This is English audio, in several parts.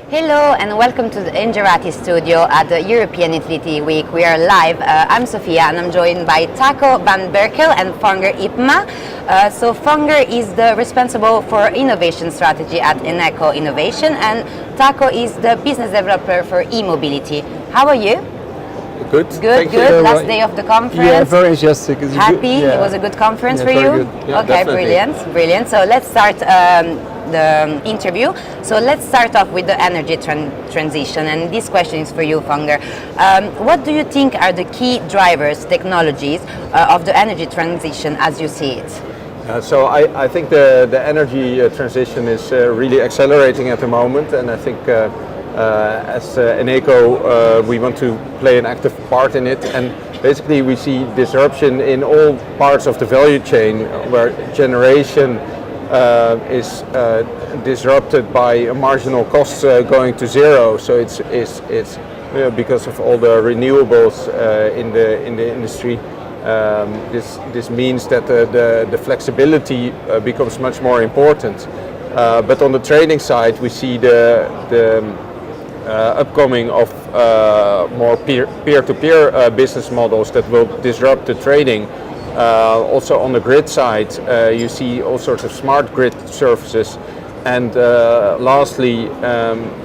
Hello and welcome to the Ingerati studio at the European Utility Week. We are live. I'm Sofia and I'm joined by Taco van Berkel and Fonger Ypma. So Fonger is the responsible for innovation strategy at Eneco Innovation and Taco is the business developer for immobility. How are you? Good. Good. Last day of the conference. Yeah, very enthusiastic. Happy? It was a good conference for you? Good. Yeah, okay, definitely. brilliant. So let's start the interview. So let's start off with the energy transition, and this question is for you, Fonger. What do you think are the key drivers, technologies of the energy transition as you see it? So I think the energy transition is really accelerating at the moment, and I think as Eneco we want to play an active part in it, and basically we see disruption in all parts of the value chain where generation is disrupted by marginal costs going to zero. So it's because of all the renewables in the industry. This means that the flexibility becomes much more important. But on the trading side, we see the upcoming of more peer-to-peer business models that will disrupt the trading. Also on the grid side, you see all sorts of smart grid services, and lastly,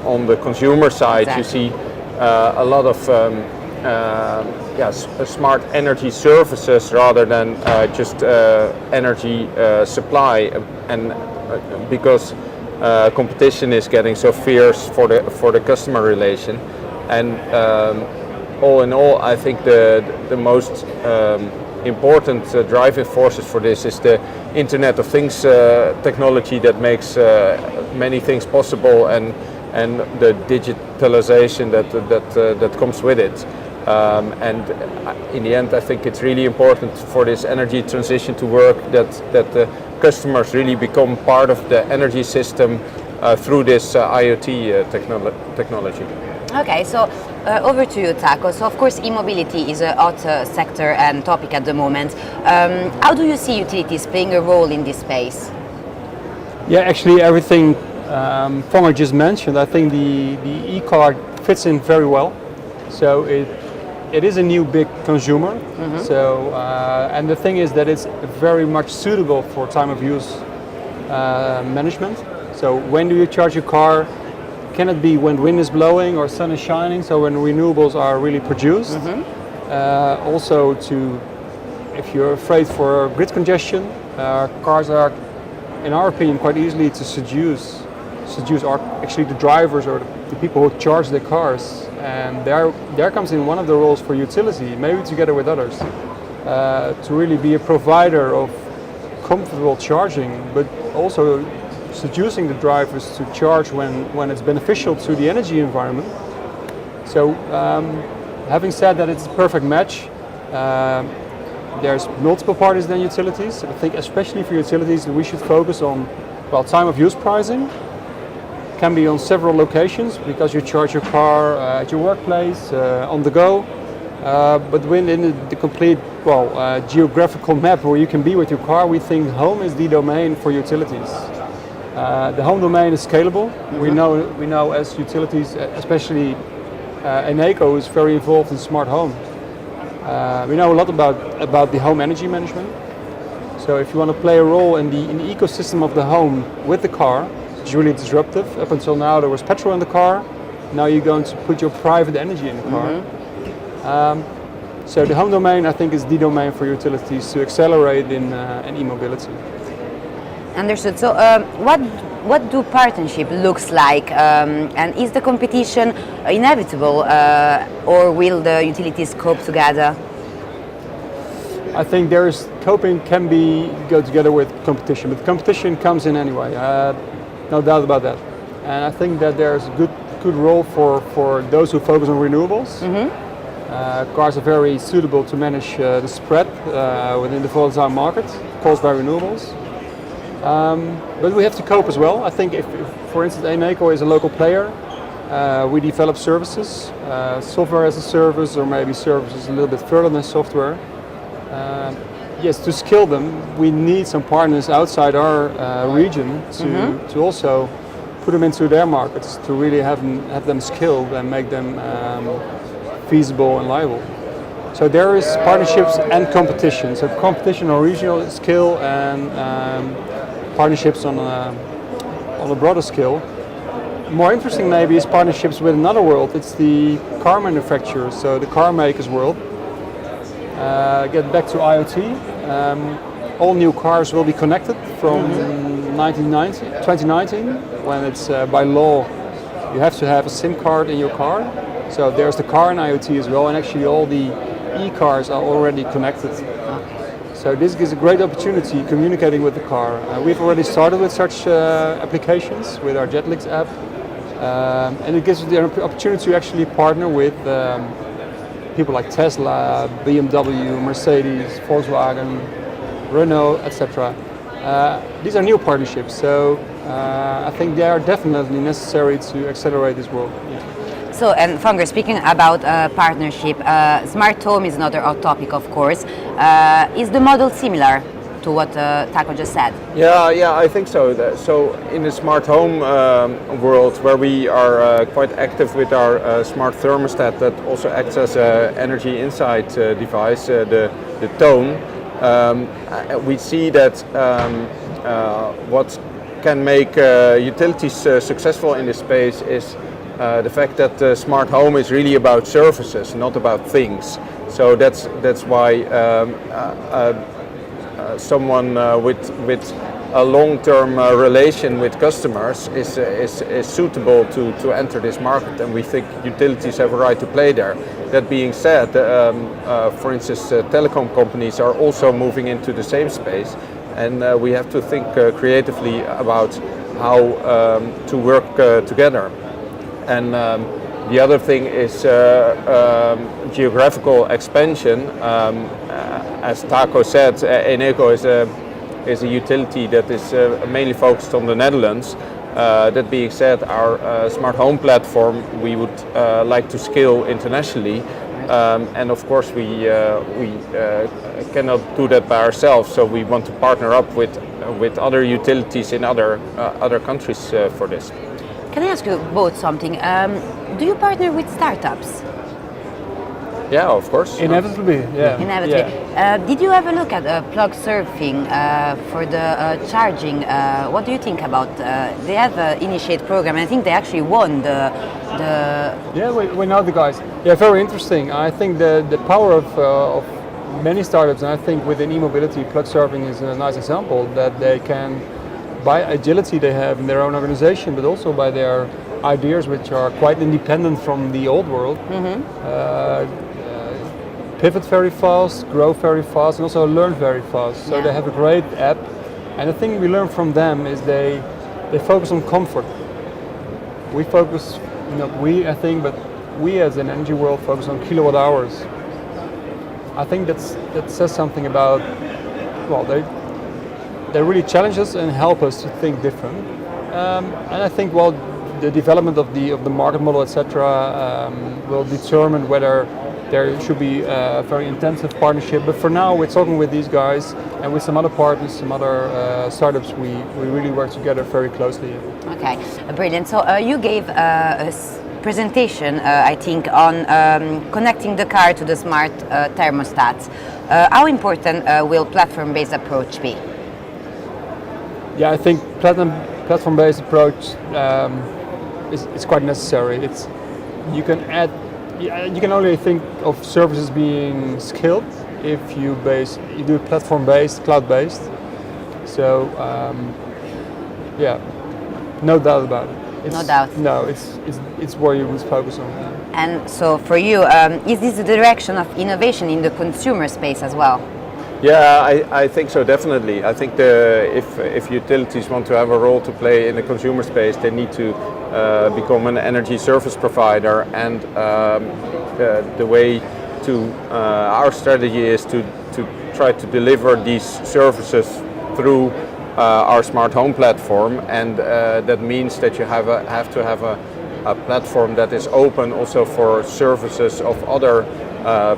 on the consumer side, you see a lot of smart energy services rather than just energy supply, and because competition is getting so fierce for the customer relation, and all in all, I think the most important driving forces for this is the Internet of Things technology that makes many things possible, and the digitalization that comes with it. And in the end, I think it's really important for this energy transition to work that the customers really become part of the energy system through this IoT technology. Okay, so over to you, Taco. So of course, e-mobility is a hot sector and topic at the moment. How do you see utilities playing a role in this space? Yeah, actually everything Fonger just mentioned, I think the e-car fits in very well. So it is a new big consumer. Mm-hmm. So and the thing is that it's very much suitable for time of use management. So when do you charge your car? Can it be when wind is blowing or sun is shining, so when renewables are really produced? Mm-hmm. Also, if you're afraid for grid congestion, cars are, in our opinion, quite easily to seduce actually the drivers or the people who charge their cars. And there comes in one of the roles for utility, maybe together with others, to really be a provider of comfortable charging, but also seducing the drivers to charge when it's beneficial to the energy environment. So having said that, it's a perfect match. There's multiple parties than utilities. I think especially for utilities we should focus on, well, time of use pricing. Can be on several locations because you charge your car at your workplace, on the go. But within the complete geographical map where you can be with your car, we think home is the domain for utilities. The home domain is scalable. Mm-hmm. We know as utilities, especially Eneco is very involved in smart home. We know a lot about the home energy management. So if you want to play a role in the ecosystem of the home with the car, it's really disruptive. Up until now there was petrol in the car. Now you're going to put your private energy in the car. Mm-hmm. So the home domain, I think, is the domain for utilities to accelerate in e-mobility. Understood. So what do partnership looks like, and is the competition inevitable, or will the utilities cope together? I think coping can go together with competition, but competition comes in anyway, no doubt about that. And I think that there's a good role for those who focus on renewables. Mm-hmm. Cars are very suitable to manage the spread within the volatile market caused by renewables. But we have to cope as well. I think if for instance, Eneco is a local player, we develop services, software as a service, or maybe services a little bit further than software. Yes, to scale them, we need some partners outside our region to also put them into their markets to really have them skilled and make them feasible and liable. So there is partnerships and competition. So competition on regional scale and partnerships on a broader scale. More interesting maybe is partnerships with another world. It's the car manufacturers, so the car makers world. Get back to IoT. All new cars will be connected from 2019, when it's by law you have to have a SIM card in your car. So there's the car and IoT as well, and actually all the e-cars are already connected. So this gives a great opportunity communicating with the car. We've already started with such applications with our Jetlix app, and it gives us the opportunity to actually partner with people like Tesla, BMW, Mercedes, Volkswagen, Renault, etc. These are new partnerships, so I think they are definitely necessary to accelerate this world. So, and Fonger, speaking about partnership, smart home is another hot topic, of course. Is the model similar to what Taco just said? Yeah, I think so. So in the smart home world, where we are quite active with our smart thermostat that also acts as an energy insight device, the tone, we see that what can make utilities successful in this space is the fact that the smart home is really about services, not about things. So that's why someone with a long-term relation with customers is suitable to enter this market, and we think utilities have a right to play there. That being said, for instance, telecom companies are also moving into the same space, and we have to think creatively about how to work together. And the other thing is geographical expansion. As Taco said, Eneco is a utility that is mainly focused on the Netherlands. That being said, our smart home platform we would like to scale internationally, and of course we cannot do that by ourselves. So we want to partner up with other utilities in other countries for this. Can I ask you both something? Do you partner with startups? Yeah, of course. Inevitably, yeah. Inevitably. Yeah. Did you have a look at plug surfing for the charging? What do you think about? They have an Initiate program, and I think they actually won the. Yeah, we know the guys. Yeah, very interesting. I think the power of many startups, and I think within immobility, plug surfing is a nice example that they can, by agility they have in their own organization, but also by their ideas, which are quite independent from the old world. Pivot very fast, grow very fast, and also learn very fast. So they have a great app, and the thing we learn from them is they focus on comfort. We focus, not we I think, but we as an energy world focus on kilowatt hours. I think that says something about, well, they really challenge us and help us to think different. And I think, well, the development of the market model, etc., will determine whether there should be a very intensive partnership. But for now, we're talking with these guys and with some other partners, some other startups. We really work together very closely. Okay, brilliant. So you gave a presentation, I think, on connecting the car to the smart thermostats. How important will platform-based approach be? Yeah, I think platform-based approach is quite necessary. You can only think of services being scaled if you do it platform-based, cloud-based. So yeah, no doubt about it. No doubt. No, it's where you would focus on. And so for you, is this the direction of innovation in the consumer space as well? Yeah, I think so, definitely. I think if utilities want to have a role to play in the consumer space, they need to become an energy service provider, and the way to our strategy is to try to deliver these services through our smart home platform, and that means that you have to have a platform that is open also for services of other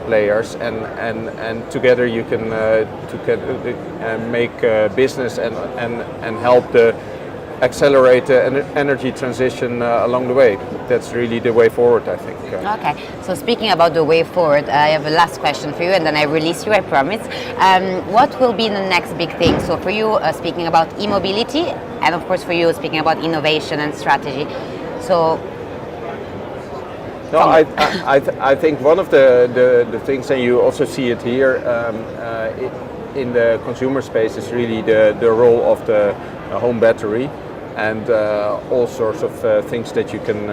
players, and together you can make business and help the accelerate the energy transition along the way. That's really the way forward, I think. Okay, so speaking about the way forward, I have a last question for you, and then I release you, I promise. What will be the next big thing? So for you, speaking about immobility, and of course for you, speaking about innovation and strategy. So. No, I think one of the things, and you also see it here in the consumer space, is really the role of the home battery, and all sorts of things that you can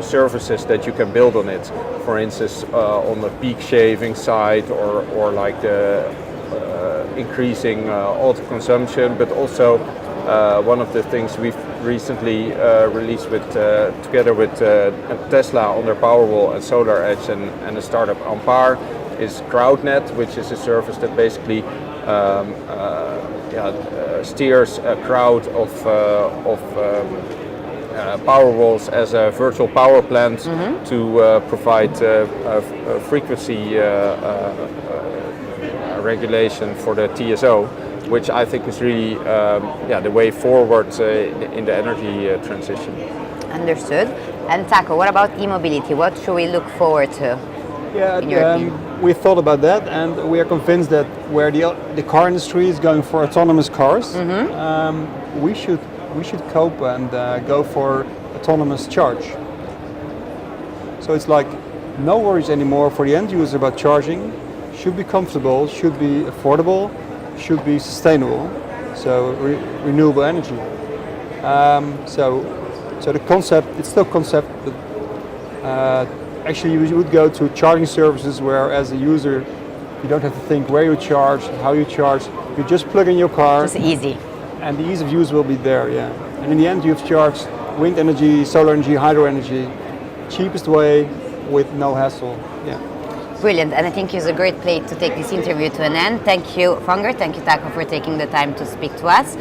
services that you can build on it. For instance, on the peak shaving side, or like the increasing auto consumption, but also one of the things we've recently released together with Tesla on their Powerwall and Solar Edge and the startup Ampere is CrowdNet, which is a service that basically steers a crowd of Powerwalls as a virtual power plant to provide frequency regulation for the TSO, which I think is really the way forward in the energy transition. Understood. And Taco, what about e-mobility? What should we look forward to? We thought about that, and we are convinced that where the car industry is going for autonomous cars, we should cope and go for autonomous charge. So it's like no worries anymore for the end user about charging. Should be comfortable, should be affordable, should be sustainable. So renewable energy. So the concept, it's still concept, but actually you would go to charging services where as a user you don't have to think where you charge, how you charge. You just plug in your car. It's easy. And the ease of use will be there, yeah. And in the end you've charged wind energy, solar energy, hydro energy, cheapest way with no hassle, yeah. Brilliant, and I think it's a great place to take this interview to an end. Thank you, Fonger, thank you, Taco, for taking the time to speak to us.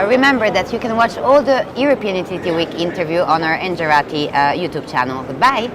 Remember that you can watch all the European Utility Week interview on our Engerati YouTube channel. Goodbye.